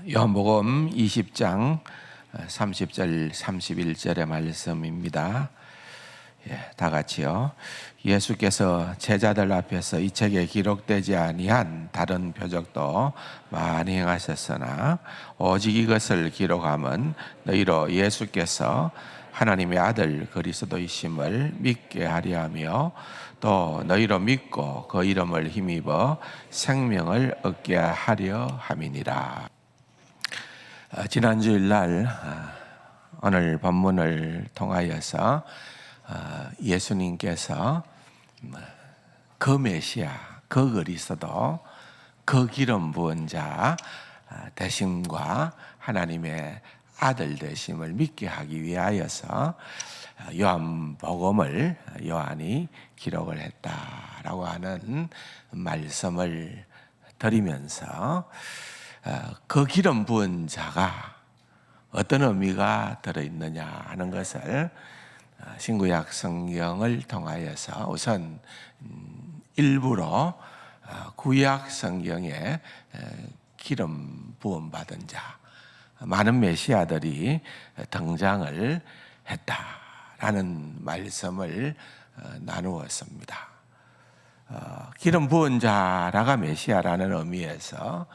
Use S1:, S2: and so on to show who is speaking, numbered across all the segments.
S1: 요한복음 20장 30절 31절의 말씀입니다. 다 같이요. 예수께서 제자들 앞에서 이 책에 기록되지 아니한 다른 표적도 많이 행하셨으나 오직 이것을 기록함은 너희로 예수께서 하나님의 아들 그리스도이심을 믿게 하려 하며 또 너희로 믿고 그 이름을 힘입어 생명을 얻게 하려 함이니라. 지난 주일날 오늘 본문을 통하여서 예수님께서 그 메시아, 그 그리스도, 그 기름 부은 자 되심과 하나님의 아들 되심을 믿게 하기 위하여서 요한복음을 요한이 기록을 했다라고 하는 말씀을 드리면서 그 기름 부은 자가 어떤 의미가 들어있느냐 하는 것을 신구약 성경을 통하여서 우선 일부러 구약 성경에 기름 부음 받은 자, 많은 메시아들이 등장을 했다라는 말씀을 나누었습니다. 기름 부은 자라가 메시아라는 의미에서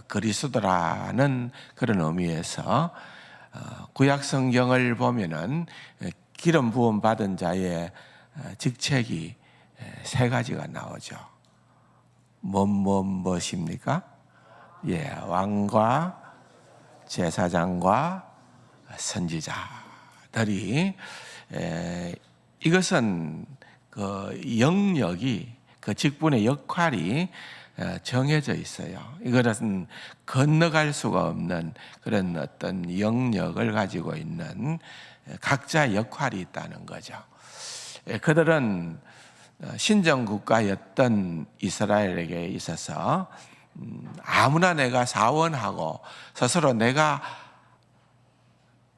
S1: 그리스도라는 그런 의미에서 구약 성경을 보면은 기름 부음 받은 자의 직책이 세 가지가 나오죠. 무엇입니까? 왕과 제사장과 선지자들이 이것은 그 영역이 그 직분의 역할이 정해져 있어요. 이것은 건너갈 수가 없는 그런 어떤 영역을 가지고 있는 각자 역할이 있다는 거죠. 그들은 신정국가였던 이스라엘에게 있어서 아무나 내가 사원하고 스스로 내가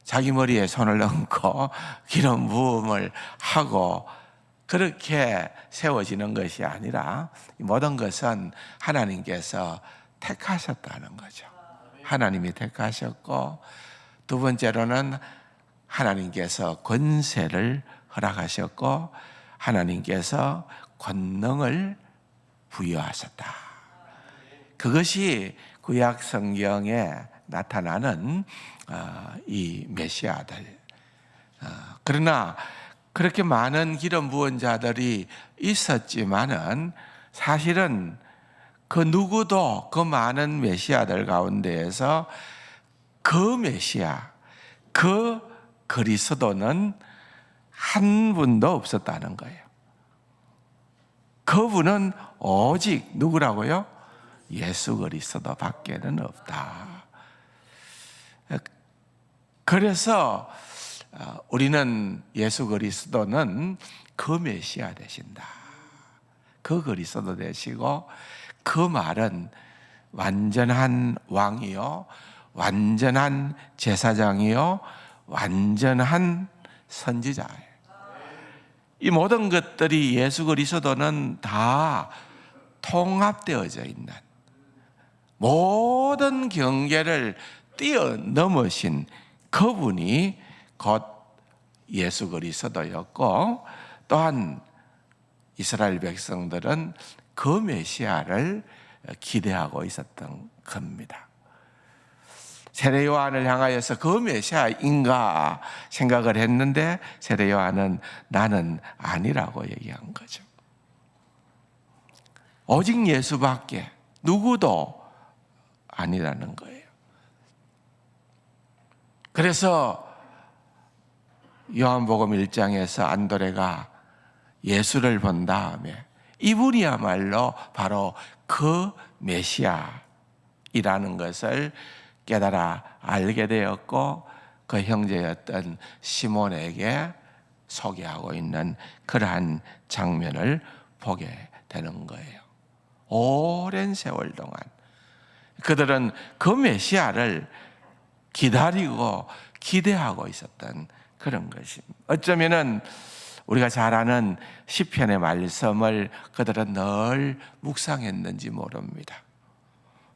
S1: 자기 머리에 손을 얹고 기름 부음을 하고 그렇게 세워지는 것이 아니라 모든 것은 하나님께서 택하셨다는 거죠. 하나님이 택하셨고, 두 번째로는 하나님께서 권세를 허락하셨고, 하나님께서 권능을 부여하셨다. 그것이 구약 성경에 나타나는 이 메시아들. 그러나 그렇게 많은 기름 부은 자들이 있었지만은 사실은 그 누구도 그 많은 메시아들 가운데에서 그 메시아, 그 그리스도는 한 분도 없었다는 거예요. 그분은 오직 누구라고요? 예수 그리스도 밖에는 없다. 그래서 우리는 예수 그리스도는 그 메시아 되신다. 그 그리스도 되시고 그 말은 완전한 왕이요, 완전한 제사장이요, 완전한 선지자예요. 이 모든 것들이 예수 그리스도는 다 통합되어져 있는 모든 경계를 뛰어넘으신 그분이 곧 예수 그리스도였고, 또한 이스라엘 백성들은 그 메시아를 기대하고 있었던 겁니다. 세례 요한을 향하여서 그 메시아인가 생각을 했는데 세례 요한은 나는 아니라고 얘기한 거죠. 오직 예수밖에 누구도 아니라는 거예요. 그래서 요한복음 1장에서 안드레가 예수를 본 다음에 이분이야말로 바로 그 메시아이라는 것을 깨달아 알게 되었고, 그 형제였던 시몬에게 소개하고 있는 그러한 장면을 보게 되는 거예요. 오랜 세월 동안 그들은 그 메시아를 기다리고 기대하고 있었던 그런 것입니다. 어쩌면은 우리가 잘 아는 시편의 말씀을 그들은 늘 묵상했는지 모릅니다.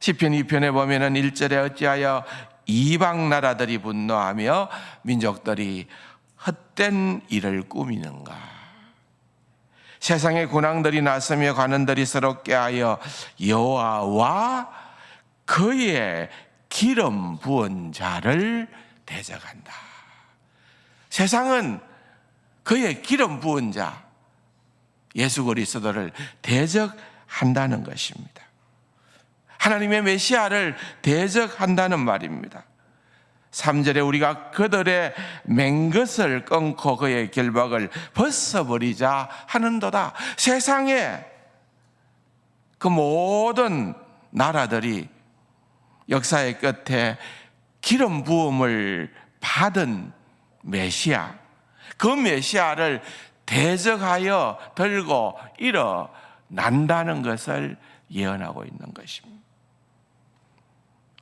S1: 시편 2편에 보면은 1절에 어찌하여 이방 나라들이 분노하며 민족들이 헛된 일을 꾸미는가. 세상의 군왕들이 나서며 관원들이 서럽게 하여 여호와와 그의 기름 부은 자를 대적한다. 세상은 그의 기름 부은 자 예수 그리스도를 대적한다는 것입니다. 하나님의 메시아를 대적한다는 말입니다. 3절에 우리가 그들의 맹것을 끊고 그의 결박을 벗어버리자 하는도다. 세상에 그 모든 나라들이 역사의 끝에 기름 부음을 받은 메시아, 그 메시아를 대적하여 들고 일어난다는 것을 예언하고 있는 것입니다.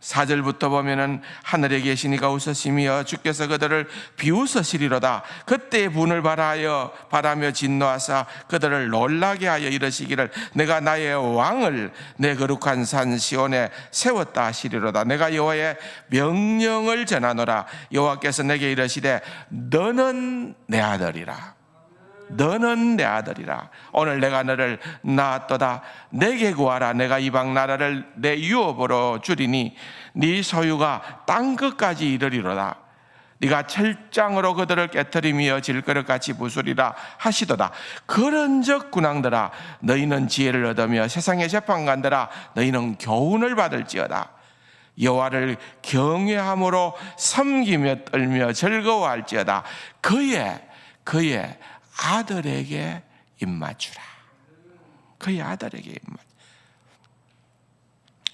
S1: 4절부터 보면은 하늘에 계시니가 웃으시며 주께서 그들을 비웃으시리로다. 그때의 분을 바라며 진노하사 그들을 놀라게 하여 이르시기를 내가 나의 왕을 내 거룩한 산 시온에 세웠다 하시리로다. 내가 여호와의 명령을 전하노라. 여호와께서 내게 이르시되 너는 내 아들이라. 너는 내 아들이라. 오늘 내가 너를 낳았도다. 내게 구하라. 내가 이방 나라를 내 유업으로 주리니 네 소유가 땅 끝까지 이르리로다. 네가 철장으로 그들을 깨트리며 질그릇같이 부수리라 하시도다. 그런즉 군왕들아 너희는 지혜를 얻으며 세상의 재판관들아 너희는 교훈을 받을지어다. 여호와를 경외함으로 섬기며 떨며 즐거워할지어다. 그의 아들에게 입맞추라. 그의 아들에게 입맞추라.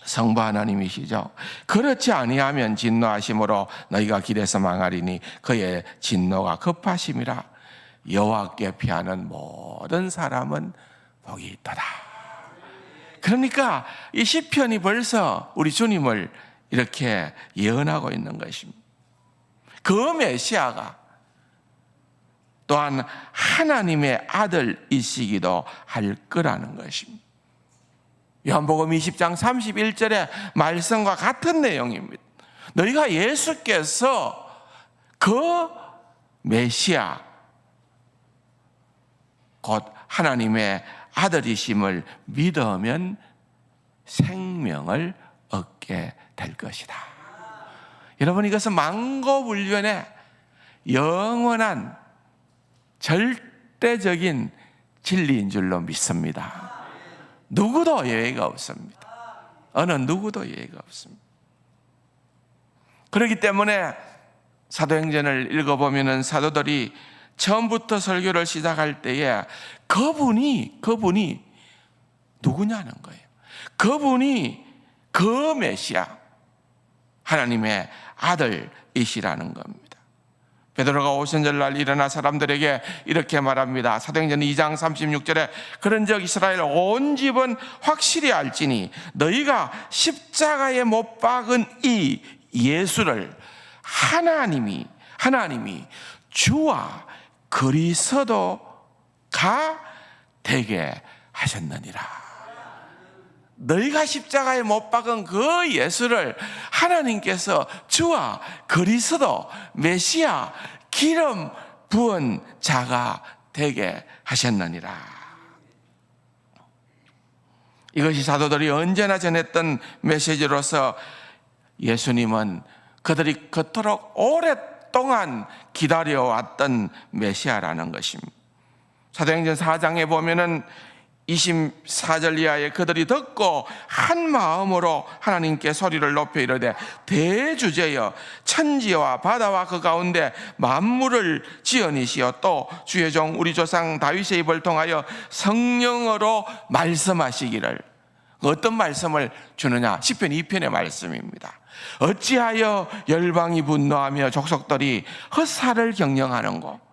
S1: 성부 하나님이시죠. 그렇지 아니하면 진노하심으로 너희가 길에서 망하리니 그의 진노가 급하심이라. 여호와께 피하는 모든 사람은 복이 있도다. 그러니까 이 시편이 벌써 우리 주님을 이렇게 예언하고 있는 것입니다. 그 메시아가 또한 하나님의 아들이시기도 할 거라는 것입니다. 요한복음 20장 31절의 말씀과 같은 내용입니다. 너희가 예수께서 그 메시아 곧 하나님의 아들이심을 믿으면 생명을 얻게 될 것이다. 여러분, 이것은 만고불변의 영원한 절대적인 진리인 줄로 믿습니다. 누구도 예외가 없습니다. 어느 누구도 예외가 없습니다. 그렇기 때문에 사도행전을 읽어보면 사도들이 처음부터 설교를 시작할 때에 그분이 누구냐는 거예요. 그분이 그 메시아 하나님의 아들이시라는 겁니다. 베드로가 오순절날 일어나 사람들에게 이렇게 말합니다. 사도행전 2장 36절에 그런즉 이스라엘 온 집은 확실히 알지니 너희가 십자가에 못 박은 이 예수를 하나님이 주와 그리스도가 되게 하셨느니라. 너희가 십자가에 못 박은 그 예수를 하나님께서 주와 그리스도 메시아 기름 부은 자가 되게 하셨느니라. 이것이 사도들이 언제나 전했던 메시지로서 예수님은 그들이 그토록 오랫동안 기다려왔던 메시아라는 것입니다. 사도행전 4장에 보면은 24절 이하에 그들이 듣고 한 마음으로 하나님께 소리를 높여 이르되 대주제여 천지와 바다와 그 가운데 만물을 지으니시여 또 주의 종 우리 조상 다윗의 입을 통하여 성령으로 말씀하시기를. 어떤 말씀을 주느냐? 시편 2편의 말씀입니다. 어찌하여 열방이 분노하며 족속들이 헛살을 경영하는고.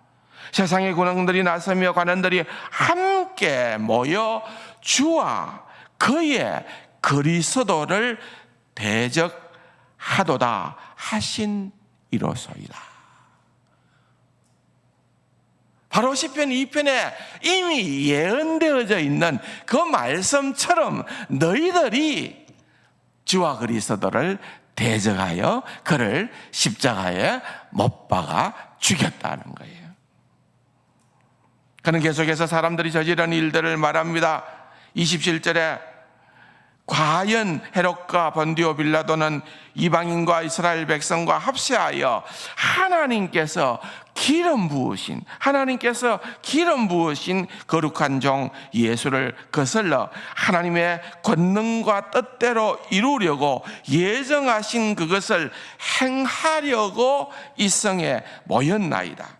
S1: 세상의 군왕들이 나서며 관원들이 함께 모여 주와 그의 그리스도를 대적하도다 하신 이로소이다. 바로 시편 2편에 이미 예언되어져 있는 그 말씀처럼 너희들이 주와 그리스도를 대적하여 그를 십자가에 못 박아 죽였다는 거예요. 그는 계속해서 사람들이 저지른 일들을 말합니다. 27절에 과연 헤롯과 번디오 빌라도는 이방인과 이스라엘 백성과 합세하여 하나님께서 기름 부으신 거룩한 종 예수를 거슬러 하나님의 권능과 뜻대로 이루려고 예정하신 그것을 행하려고 이 성에 모였나이다.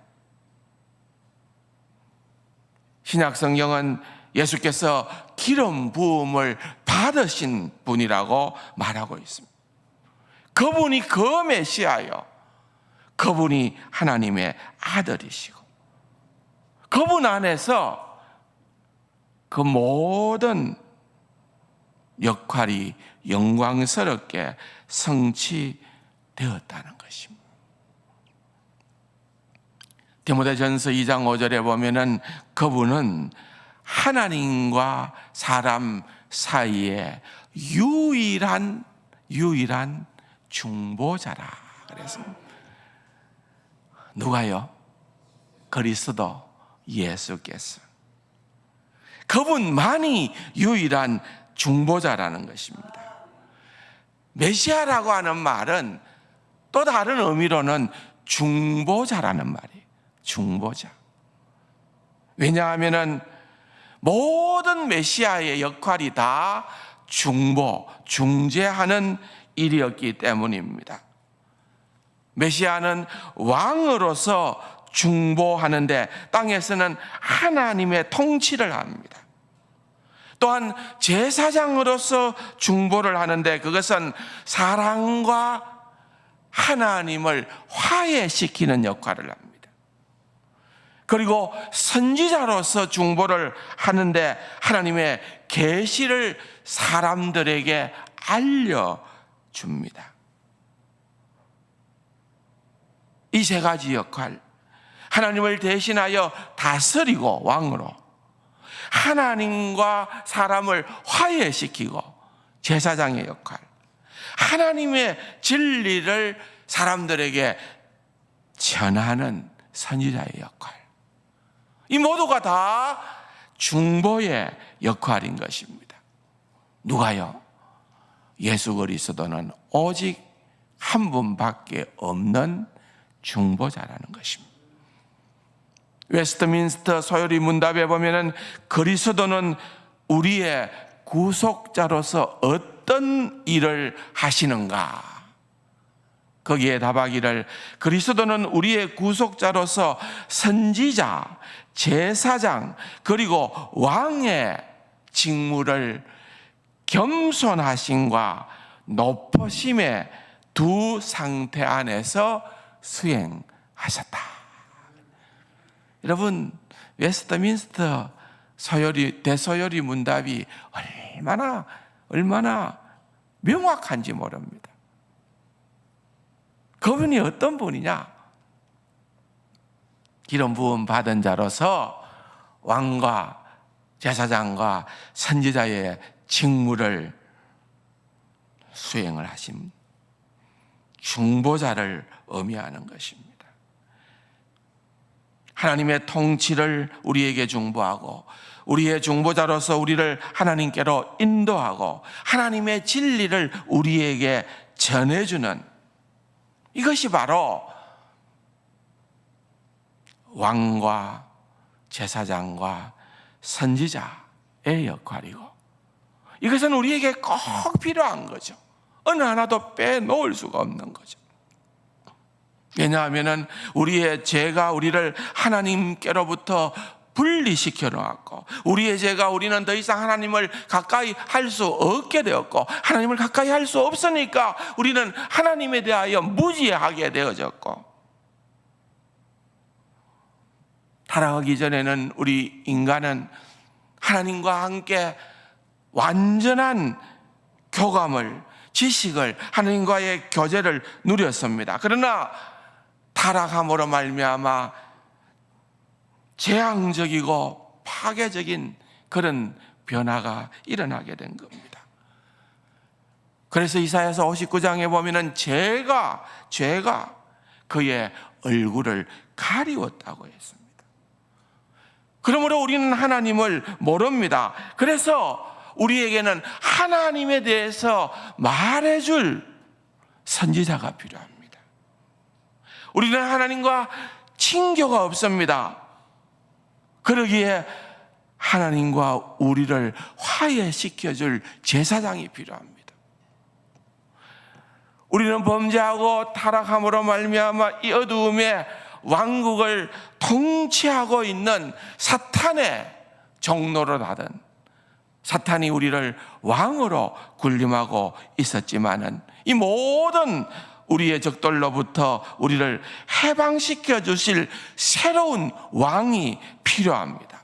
S1: 신약 성경은 예수께서 기름 부음을 받으신 분이라고 말하고 있습니다. 그분이 그 메시아요. 그분이 하나님의 아들이시고 그분 안에서 그 모든 역할이 영광스럽게 성취되었다는 것입니다. 디모데전서 2장 5절에 보면은 그분은 하나님과 사람 사이에 유일한 중보자라 그랬습니다. 누가요? 그리스도 예수께서. 그분만이 유일한 중보자라는 것입니다. 메시아라고 하는 말은 또 다른 의미로는 중보자라는 말이에요. 중보자. 왜냐하면은 모든 메시아의 역할이 다 중재하는 일이었기 때문입니다. 메시아는 왕으로서 중보하는데 땅에서는 하나님의 통치를 합니다. 또한 제사장으로서 중보를 하는데 그것은 사랑과 하나님을 화해시키는 역할을 합니다. 그리고 선지자로서 중보를 하는데 하나님의 계시를 사람들에게 알려줍니다. 이 세 가지 역할, 하나님을 대신하여 다스리고 왕으로, 하나님과 사람을 화해시키고 제사장의 역할, 하나님의 진리를 사람들에게 전하는 선지자의 역할, 이 모두가 다 중보의 역할인 것입니다. 누가요? 예수 그리스도는 오직 한 분밖에 없는 중보자라는 것입니다. 웨스트민스터 소요리 문답에 보면은 그리스도는 우리의 구속자로서 어떤 일을 하시는가? 거기에 답하기를 그리스도는 우리의 구속자로서 선지자, 제사장, 그리고 왕의 직무를 겸손하심과 높으심의 두 상태 안에서 수행하셨다. 여러분, 웨스트민스터 대소요리 문답이 얼마나 명확한지 모릅니다. 그분이 어떤 분이냐? 기름 부음 받은 자로서 왕과 제사장과 선지자의 직무를 수행을 하신 중보자를 의미하는 것입니다. 하나님의 통치를 우리에게 중보하고 우리의 중보자로서 우리를 하나님께로 인도하고 하나님의 진리를 우리에게 전해주는 이것이 바로 왕과 제사장과 선지자의 역할이고 이것은 우리에게 꼭 필요한 거죠. 어느 하나도 빼놓을 수가 없는 거죠. 왜냐하면 우리의 죄가 우리를 하나님께로부터 분리시켜 놓았고 우리의 죄가 우리는 더 이상 하나님을 가까이 할 수 없게 되었고 하나님을 가까이 할 수 없으니까 우리는 하나님에 대하여 무지하게 되어졌고 타락하기 전에는 우리 인간은 하나님과 함께 완전한 교감을 지식을 하나님과의 교제를 누렸습니다. 그러나 타락함으로 말미암아 재앙적이고 파괴적인 그런 변화가 일어나게 된 겁니다. 그래서 이사야서 59장에 보면은 죄가 그의 얼굴을 가리웠다고 했습니다. 그러므로 우리는 하나님을 모릅니다. 그래서 우리에게는 하나님에 대해서 말해줄 선지자가 필요합니다. 우리는 하나님과 친교가 없습니다. 그러기에 하나님과 우리를 화해시켜줄 제사장이 필요합니다. 우리는 범죄하고 타락함으로 말미암아 이 어두움의 왕국을 통치하고 있는 사탄의 종로를 하던, 사탄이 우리를 왕으로 군림하고 있었지만은 이 모든 우리의 적들로부터 우리를 해방시켜 주실 새로운 왕이 필요합니다.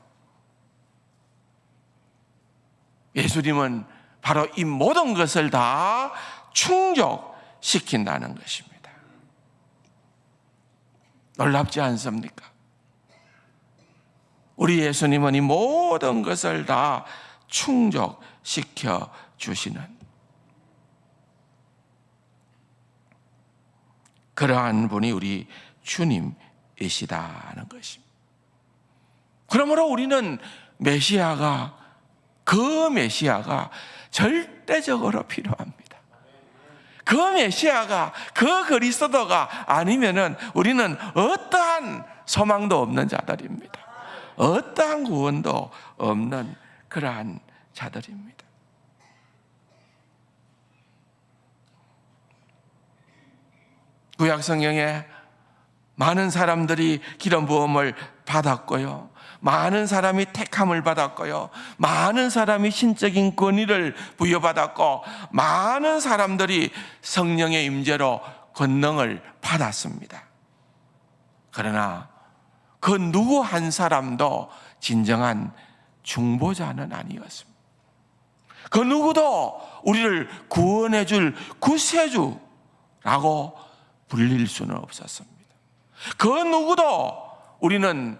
S1: 예수님은 바로 이 모든 것을 다 충족시킨다는 것입니다. 놀랍지 않습니까? 우리 예수님은 이 모든 것을 다 충족시켜 주시는 그러한 분이 우리 주님이시다는 것입니다. 그러므로 우리는 그 메시아가 절대적으로 필요합니다. 그 메시아가, 그 그리스도가 아니면은 우리는 어떠한 소망도 없는 자들입니다. 어떠한 구원도 없는 그러한 자들입니다. 구약 성경에 많은 사람들이 기름 부음을 받았고요, 많은 사람이 택함을 받았고요, 많은 사람이 신적인 권위를 부여받았고, 많은 사람들이 성령의 임재로 권능을 받았습니다. 그러나 그 누구 한 사람도 진정한 중보자는 아니었습니다. 그 누구도 우리를 구원해 줄 구세주라고 불릴 수는 없었습니다. 그 누구도 우리는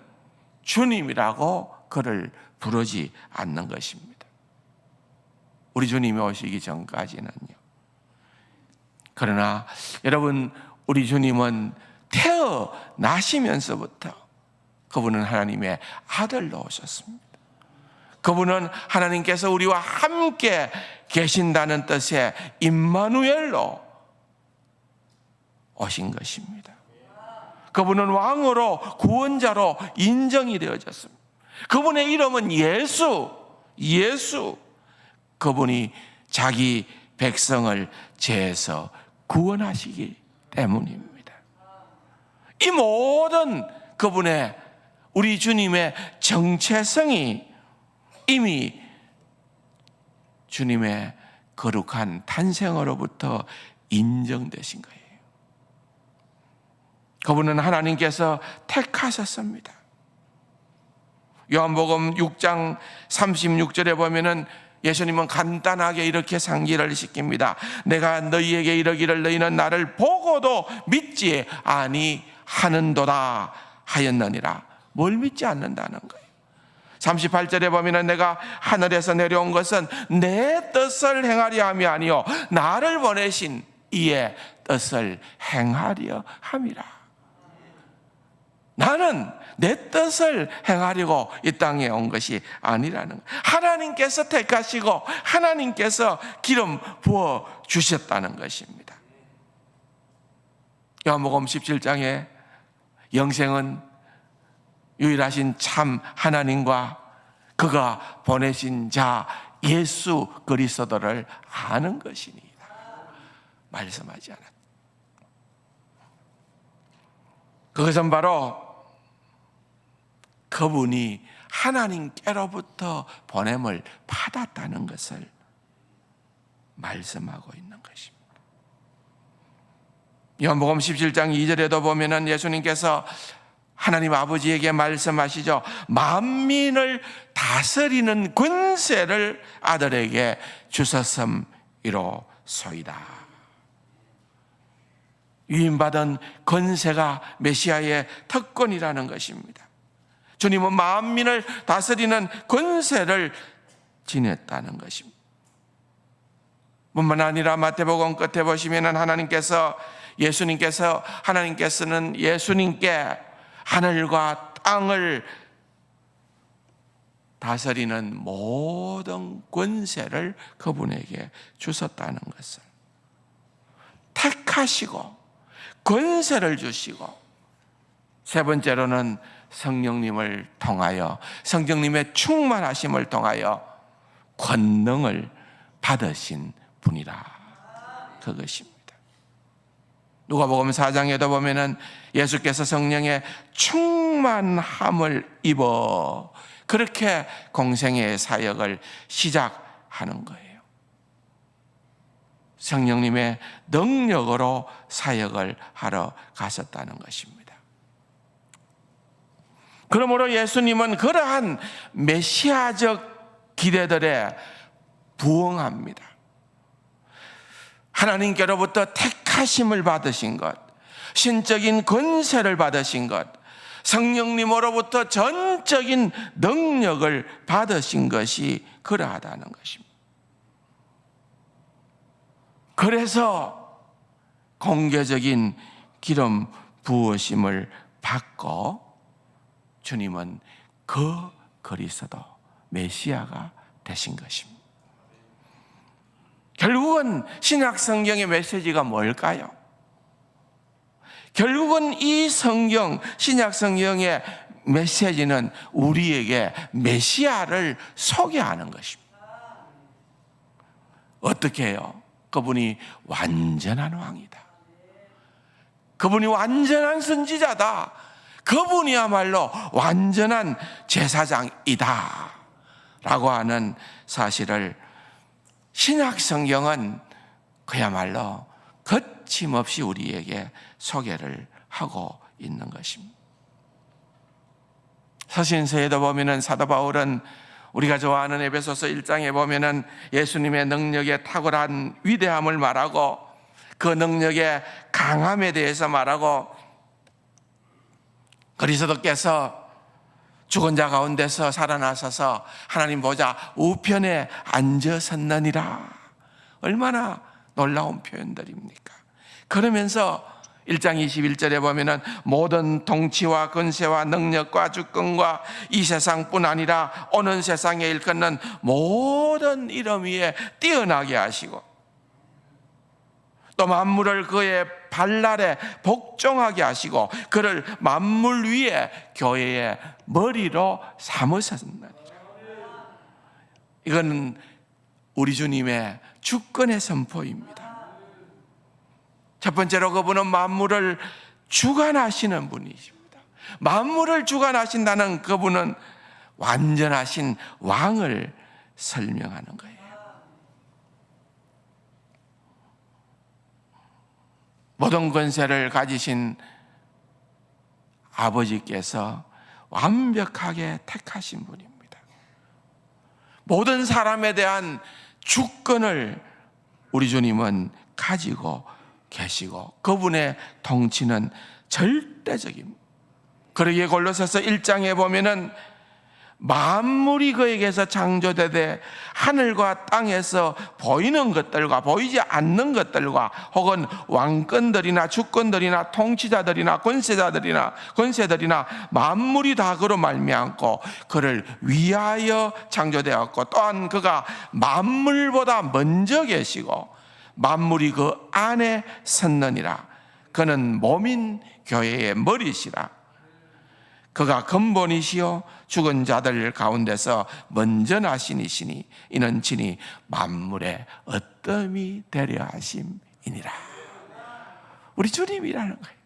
S1: 주님이라고 그를 부르지 않는 것입니다. 우리 주님이 오시기 전까지는요. 그러나 여러분, 우리 주님은 태어나시면서부터 그분은 하나님의 아들로 오셨습니다. 그분은 하나님께서 우리와 함께 계신다는 뜻의 임마누엘로 오신 것입니다. 그분은 왕으로, 구원자로 인정이 되어졌습니다. 그분의 이름은 예수. 그분이 자기 백성을 죄에서 구원하시기 때문입니다. 이 모든 그분의, 우리 주님의 정체성이 이미 주님의 거룩한 탄생으로부터 인정되신 거예요. 그분은 하나님께서 택하셨습니다. 요한복음 6장 36절에 보면은 예수님은 간단하게 이렇게 상기를 시킵니다. 내가 너희에게 이르기를 너희는 나를 보고도 믿지 아니하는도다 하였느니라. 뭘 믿지 않는다는 거예요? 38절에 보면은 내가 하늘에서 내려온 것은 내 뜻을 행하려 함이 아니요 나를 보내신 이의 뜻을 행하려 함이라. 나는 내 뜻을 행하려고 이 땅에 온 것이 아니라는 거예요. 하나님께서 택하시고 하나님께서 기름 부어 주셨다는 것입니다. 요한복음 17장에 영생은 유일하신 참 하나님과 그가 보내신 자 예수 그리스도를 아는 것이니라 말씀하지 않았다. 그것은 바로 그분이 하나님께로부터 보냄을 받았다는 것을 말씀하고 있는 것입니다. 요한복음 17장 2절에도 보면은 예수님께서 하나님 아버지에게 말씀하시죠. 만민을 다스리는 권세를 아들에게 주셨음이로소이다. 위임받은 권세가 메시아의 특권이라는 것입니다. 주님은 만민을 다스리는 권세를 지녔다는 것입니다. 뿐만 아니라 마태복음 끝에 보시면은 하나님께서는 예수님께 하늘과 땅을 다스리는 모든 권세를 그분에게 주셨다는 것을, 택하시고 권세를 주시고, 세 번째로는 성령님을 통하여, 성령님의 충만하심을 통하여 권능을 받으신 분이라, 그것입니다. 누가복음 4장에도 보면은 예수께서 성령의 충만함을 입어 그렇게 공생의 사역을 시작하는 거예요. 성령님의 능력으로 사역을 하러 가셨다는 것입니다. 그러므로 예수님은 그러한 메시아적 기대들에 부응합니다. 하나님께로부터 택하심을 받으신 것, 신적인 권세를 받으신 것, 성령님으로부터 전적인 능력을 받으신 것이 그러하다는 것입니다. 그래서 공개적인 기름 부으심을 받고 주님은 그 그리스도 메시아가 되신 것입니다. 결국은 신약 성경의 메시지가 뭘까요? 결국은 이 성경, 신약 성경의 메시지는 우리에게 메시아를 소개하는 것입니다. 어떻게 해요? 그분이 완전한 왕이다. 그분이 완전한 선지자다. 그분이야말로 완전한 제사장이다 라고 하는 사실을 신약 성경은 그야말로 거침없이 우리에게 소개를 하고 있는 것입니다. 서신서에도 보면은 사도 바울은 우리가 좋아하는 에베소서 1장에 보면은 예수님의 능력의 탁월한 위대함을 말하고 그 능력의 강함에 대해서 말하고, 그리스도께서 죽은 자 가운데서 살아나셔서 하나님 보좌 우편에 앉으셨느니라. 얼마나 놀라운 표현들입니까? 그러면서 1장 21절에 보면은 모든 통치와 권세와 능력과 주권과 이 세상뿐 아니라 오는 세상에 일컫는 모든 이름 위에 뛰어나게 하시고 또 만물을 그의 발 아래 복종하게 하시고 그를 만물 위에 교회의 머리로 삼으셨느니라. 이건 우리 주님의 주권의 선포입니다. 첫 번째로 그분은 만물을 주관하시는 분이십니다. 만물을 주관하신다는 그분은 완전하신 왕을 설명하는 거예요. 모든 권세를 가지신 아버지께서 완벽하게 택하신 분입니다. 모든 사람에 대한 주권을 우리 주님은 가지고 계시고 그분의 통치는 절대적입니다. 그러기에 골로새서 1장에 보면은 만물이 그에게서 창조되되 하늘과 땅에서 보이는 것들과 보이지 않는 것들과 혹은 왕권들이나 주권들이나 통치자들이나 권세들이나 만물이 다 그로 말미암고 그를 위하여 창조되었고 또한 그가 만물보다 먼저 계시고 만물이 그 안에 섰느니라. 그는 몸인 교회의 머리시라. 그가 근본이시요 죽은 자들 가운데서 먼저 나신 이시니 이는 친히 만물의 어뜸이 되려 하심이니라. 우리 주님이라는 거예요.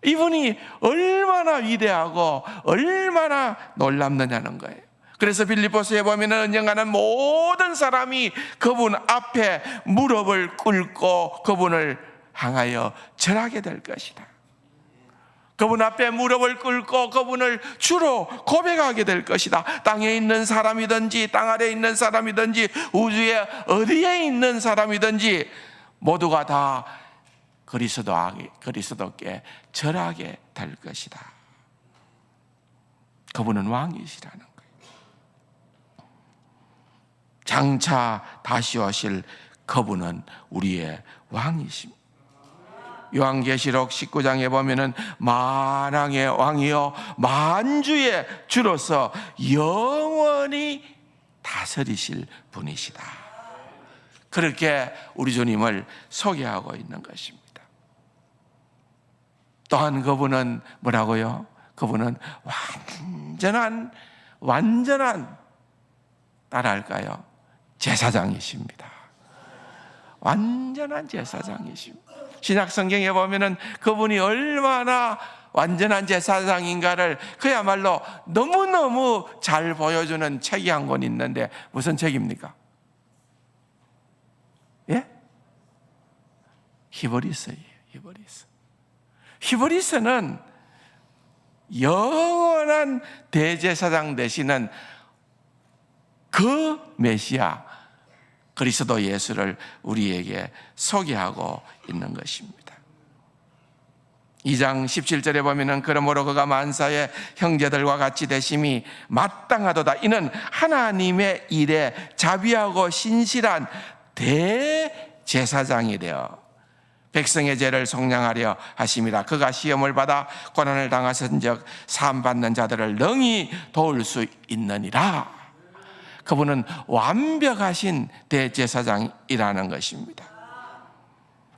S1: 이분이 얼마나 위대하고 얼마나 놀랍느냐는 거예요. 그래서 빌립보서에 보면 언젠가는 모든 사람이 그분 앞에 무릎을 꿇고 그분을 향하여 절하게 될 것이다. 그분 앞에 무릎을 꿇고 그분을 주로 고백하게 될 것이다. 땅에 있는 사람이든지 땅 아래에 있는 사람이든지 우주의 어디에 있는 사람이든지 모두가 다 그리스도께 절하게 될 것이다. 그분은 왕이시라는 거예요. 장차 다시 오실 그분은 우리의 왕이십니다. 요한계시록 19장에 보면은 만왕의 왕이요 만주의 주로서 영원히 다스리실 분이시다. 그렇게 우리 주님을 소개하고 있는 것입니다. 또한 그분은 뭐라고요? 그분은 완전한 따라할까요? 제사장이십니다. 완전한 제사장이십니다. 신약 성경에 보면은 그분이 얼마나 완전한 제사장인가를 그야말로 너무너무 잘 보여주는 책이 한 권 있는데 무슨 책입니까? 예? 히브리서예요. 히브리서는 영원한 대제사장 되시는 그 메시아 그리스도 예수를 우리에게 소개하고 있는 것입니다. 2장 17절에 보면은 그러므로 그가 만사의 형제들과 같이 되심이 마땅하도다. 이는 하나님의 일에 자비하고 신실한 대제사장이 되어 백성의 죄를 속량하려 하심이라. 그가 시험을 받아 고난을 당하신즉 사함 받는 자들을 능히 도울 수 있느니라. 그분은 완벽하신 대제사장이라는 것입니다.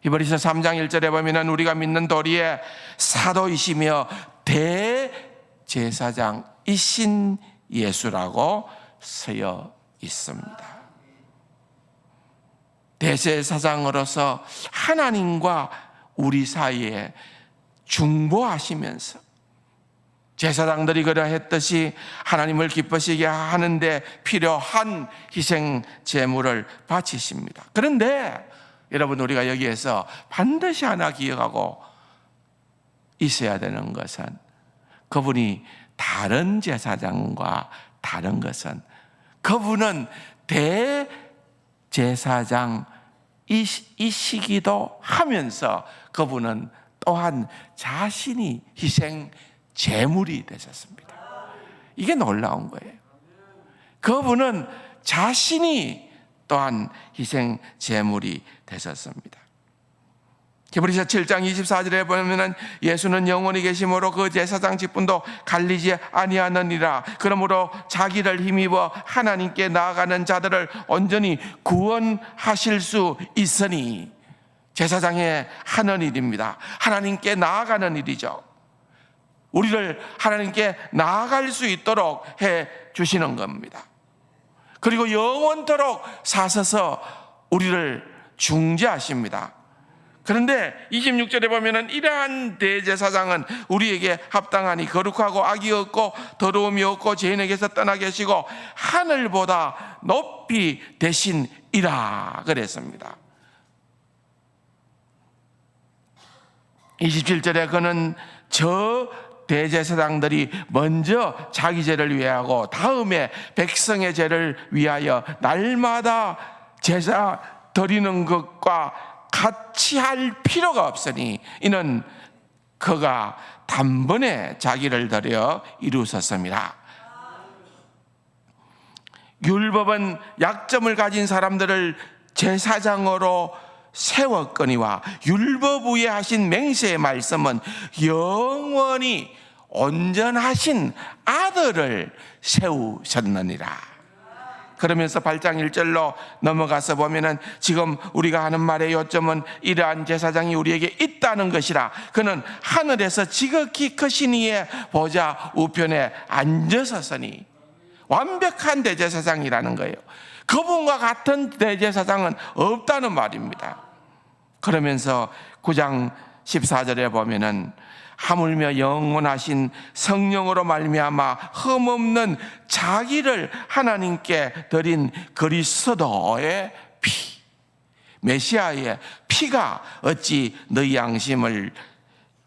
S1: 히브리서 3장 1절에 보면 우리가 믿는 도리에 사도이시며 대제사장이신 예수라고 쓰여 있습니다. 대제사장으로서 하나님과 우리 사이에 중보하시면서 제사장들이 그러했듯이 하나님을 기쁘시게 하는데 필요한 희생 제물을 바치십니다. 그런데 여러분, 우리가 여기에서 반드시 하나 기억하고 있어야 되는 것은 그분이 다른 제사장과 다른 것은 그분은 대제사장이시기도 하면서 그분은 또한 자신이 희생 제물이 되셨습니다. 이게 놀라운 거예요. 그분은 자신이 또한 희생 제물이 되셨습니다. 히브리서 7장 24절에 보면 예수는 영원히 계심으로 그 제사장 직분도 갈리지 아니하느니라. 그러므로 자기를 힘입어 하나님께 나아가는 자들을 온전히 구원하실 수 있으니, 제사장의 하는 일입니다. 하나님께 나아가는 일이죠. 우리를 하나님께 나아갈 수 있도록 해 주시는 겁니다. 그리고 영원토록 사셔서 우리를 중재하십니다. 그런데 26절에 보면은 이러한 대제사장은 우리에게 합당하니 거룩하고 악이 없고 더러움이 없고 죄인에게서 떠나 계시고 하늘보다 높이 되신이라 그랬습니다. 27절에 그는 저 대제사장들이 먼저 자기 죄를 위하고 다음에 백성의 죄를 위하여 날마다 제사 드리는 것과 같이 할 필요가 없으니 이는 그가 단번에 자기를 드려 이루셨습니다. 율법은 약점을 가진 사람들을 제사장으로 세웠거니와 율법 위에 하신 맹세의 말씀은 영원히 온전하신 아들을 세우셨느니라. 그러면서 8장 1절로 넘어가서 보면은 지금 우리가 하는 말의 요점은 이러한 제사장이 우리에게 있다는 것이라. 그는 하늘에서 지극히 크신 이의 보좌 우편에 앉으셨으니, 완벽한 대제사장이라는 거예요. 그분과 같은 대제사장은 없다는 말입니다. 그러면서 9장 14절에 보면은 하물며 영원하신 성령으로 말미암아 흠없는 자기를 하나님께 드린 그리스도의 피, 메시아의 피가 어찌 너희 양심을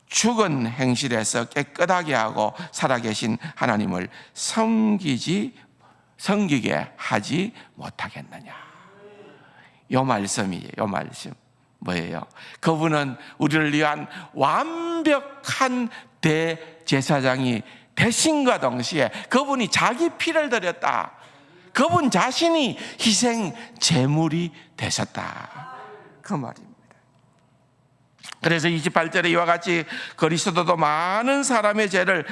S1: 죽은 행실에서 깨끗하게 하고 살아계신 하나님을 섬기게 하지 못하겠느냐. 요 말씀이에요. 요 말씀 뭐예요? 그분은 우리를 위한 완벽한 대제사장이 되신과 동시에 그분이 자기 피를 드렸다. 그분 자신이 희생 제물이 되셨다, 그 말입니다. 그래서 28절에 이와 같이 그리스도도 많은 사람의 죄를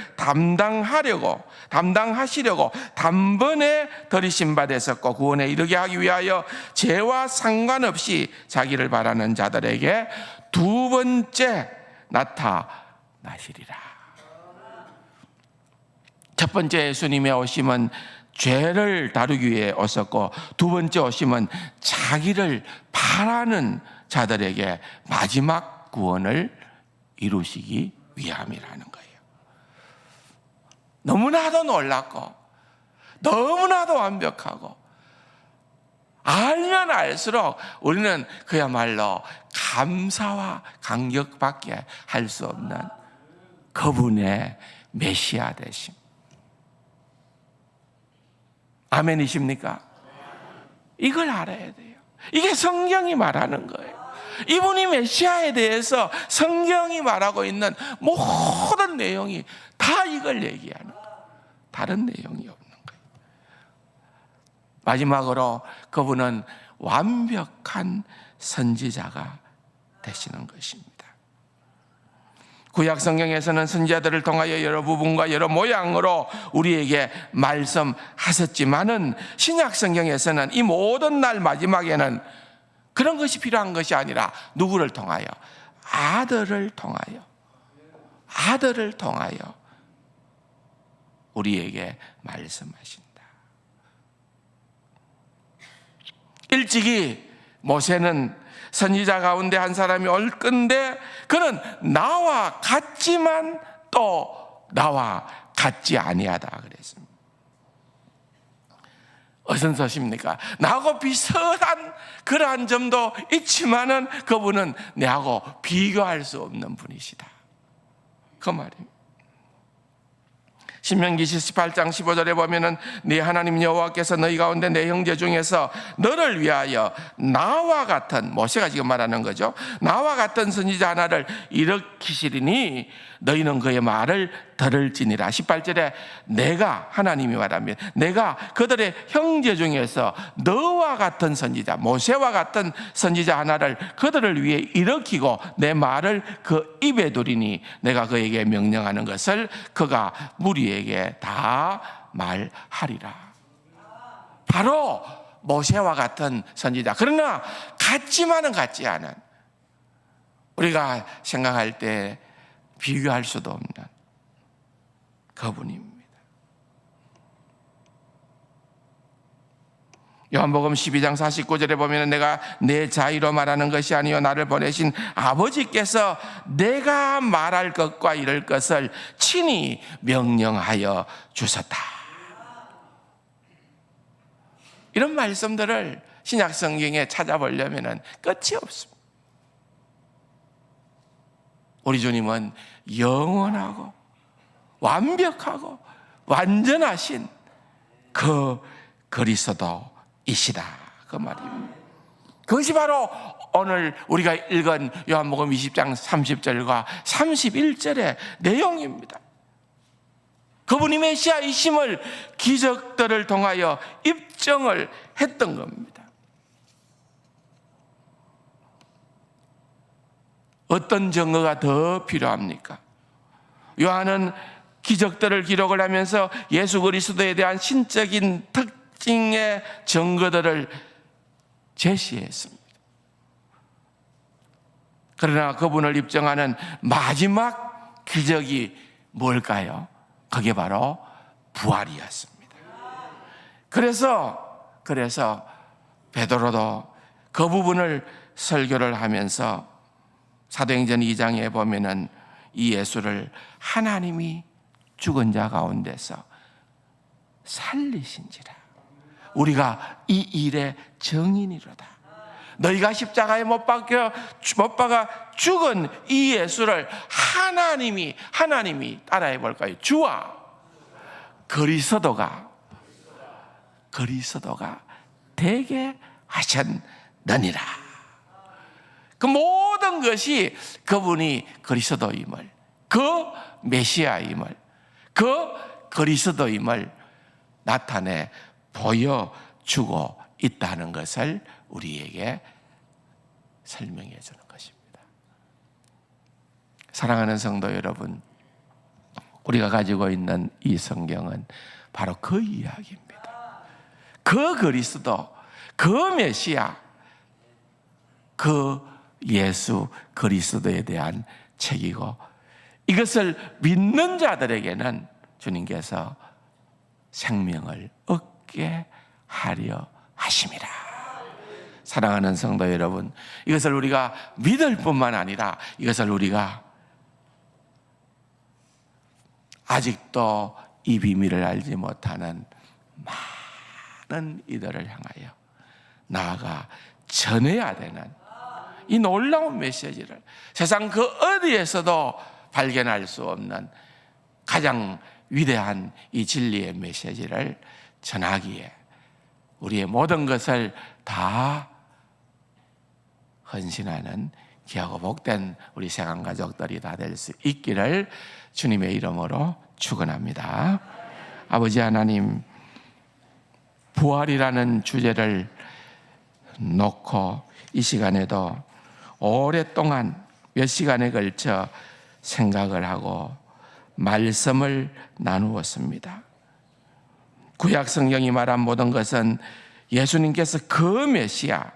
S1: 담당하시려고 단번에 들이신 바 되셨고 구원에 이르게 하기 위하여 죄와 상관없이 자기를 바라는 자들에게 두 번째 나타나시리라. 첫 번째 예수님의 오심은 죄를 다루기 위해 오셨고, 두 번째 오심은 자기를 바라는 자들에게 마지막 구원을 이루시기 위함이라는 거예요. 너무나도 놀랍고 너무나도 완벽하고 알면 알수록 우리는 그야말로 감사와 감격밖에 할 수 없는 그분의 메시아 되심. 아멘이십니까? 이걸 알아야 돼요. 이게 성경이 말하는 거예요. 이분이 메시아에 대해서 성경이 말하고 있는 모든 내용이 다 이걸 얘기하는 거예요. 다른 내용이 없는 거예요. 마지막으로 그분은 완벽한 선지자가 되시는 것입니다. 구약 성경에서는 선지자들을 통하여 여러 부분과 여러 모양으로 우리에게 말씀하셨지만은 신약 성경에서는 이 모든 날 마지막에는 그런 것이 필요한 것이 아니라 누구를 통하여? 아들을 통하여 우리에게 말씀하신다. 일찍이 모세는 선지자 가운데 한 사람이 올 건데 그는 나와 같지만 또 나와 같지 아니하다 그랬습니다. 어떤 뜻입니까? 나하고 비슷한 그러한 점도 있지만은 그분은 내하고 비교할 수 없는 분이시다, 그 말입니다. 신명기 18장 15절에 보면은 네 하나님 여호와께서 너희 가운데 내 형제 중에서 너를 위하여 나와 같은, 모세가 지금 말하는 거죠, 나와 같은 선지자 하나를 일으키시리니 너희는 그의 말을 들을지니라. 18절에 내가, 하나님이 말하면 내가 그들의 형제 중에서 너와 같은 선지자, 모세와 같은 선지자 하나를 그들을 위해 일으키고 내 말을 그 입에 두리니 내가 그에게 명령하는 것을 그가 무리에게 다 말하리라. 바로 모세와 같은 선지자, 그러나 같지만은 같지 않은, 우리가 생각할 때 비교할 수도 없는 그분입니다. 요한복음 12장 49절에 보면 내가 내 자의로 말하는 것이 아니요 나를 보내신 아버지께서 내가 말할 것과 이럴 것을 친히 명령하여 주셨다. 이런 말씀들을 신약 성경에 찾아보려면 끝이 없습니다. 우리 주님은 영원하고 완벽하고 완전하신 그 그리스도이시다, 그 말입니다. 그것이 바로 오늘 우리가 읽은 요한복음 20장 30절과 31절의 내용입니다. 그분이 메시아이심을 기적들을 통하여 입증을 했던 겁니다. 어떤 증거가 더 필요합니까? 요한은 기적들을 기록을 하면서 예수 그리스도에 대한 신적인 특징의 증거들을 제시했습니다. 그러나 그분을 입증하는 마지막 기적이 뭘까요? 그게 바로 부활이었습니다. 그래서 베드로도 그 부분을 설교를 하면서 사도행전 2장에 보면은 이 예수를 하나님이 죽은 자 가운데서 살리신지라 우리가 이 일의 증인이로다. 너희가 십자가에 못 박아 죽은 이 예수를 하나님이 따라해 볼까요? 주와 그리스도가 되게 하셨느니라. 그 모든 것이 그분이 그리스도임을, 그 메시아임을, 그 그리스도임을 나타내 보여주고 있다는 것을 우리에게 설명해 주는 것입니다. 사랑하는 성도 여러분, 우리가 가지고 있는 이 성경은 바로 그 이야기입니다. 그 그리스도, 그 메시아, 그 예수 그리스도에 대한 책이고, 이것을 믿는 자들에게는 주님께서 생명을 얻게 하려 하심이라. 사랑하는 성도 여러분, 이것을 우리가 믿을 뿐만 아니라 이것을 우리가 아직도 이 비밀을 알지 못하는 많은 이들을 향하여 나아가 전해야 되는 이 놀라운 메시지를 세상 그 어디에서도 발견할 수 없는 가장 위대한 이 진리의 메시지를 전하기에 우리의 모든 것을 다 헌신하는 귀하고 복된 우리 세상 가족들이 다 될 수 있기를 주님의 이름으로 축원합니다. 아버지 하나님, 부활이라는 주제를 놓고 이 시간에도 오랫동안 몇 시간에 걸쳐 생각을 하고 말씀을 나누었습니다. 구약 성경이 말한 모든 것은 예수님께서 그 메시아,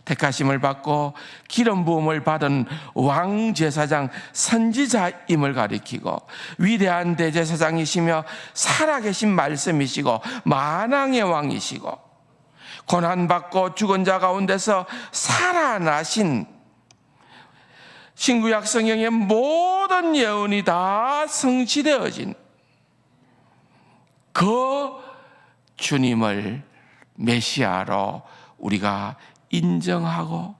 S1: 택하심을 받고 기름 부음을 받은 왕제사장 선지자임을 가리키고 위대한 대제사장이시며 살아계신 말씀이시고 만왕의 왕이시고 고난받고 죽은 자 가운데서 살아나신 신구약 성경의 모든 예언이 다 성취되어진 그 주님을 메시아로 우리가 인정하고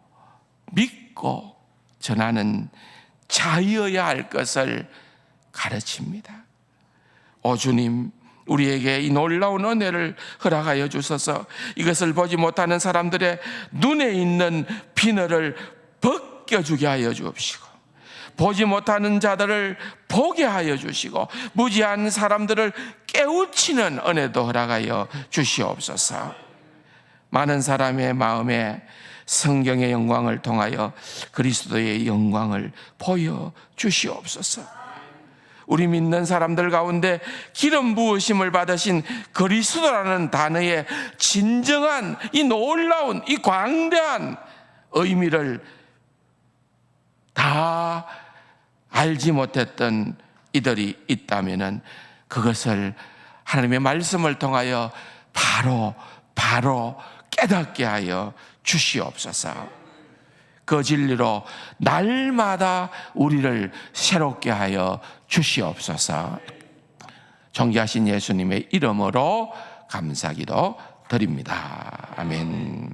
S1: 믿고 전하는 자여야 할 것을 가르칩니다. 오 주님, 우리에게 이 놀라운 은혜를 허락하여 주셔서 이것을 보지 못하는 사람들의 눈에 있는 비늘을 벗겨주게 하여 주옵시고, 보지 못하는 자들을 보게 하여 주시고, 무지한 사람들을 깨우치는 은혜도 허락하여 주시옵소서. 많은 사람의 마음에 성경의 영광을 통하여 그리스도의 영광을 보여주시옵소서. 우리 믿는 사람들 가운데 기름 부으심을 받으신 그리스도라는 단어의 진정한 이 놀라운 이 광대한 의미를 다 알지 못했던 이들이 있다면 그것을 하나님의 말씀을 통하여 바로 깨닫게 하여 주시옵소서. 그 진리로 날마다 우리를 새롭게 하여 주시옵소서. 존귀하신 예수님의 이름으로 감사기도 드립니다. 아멘.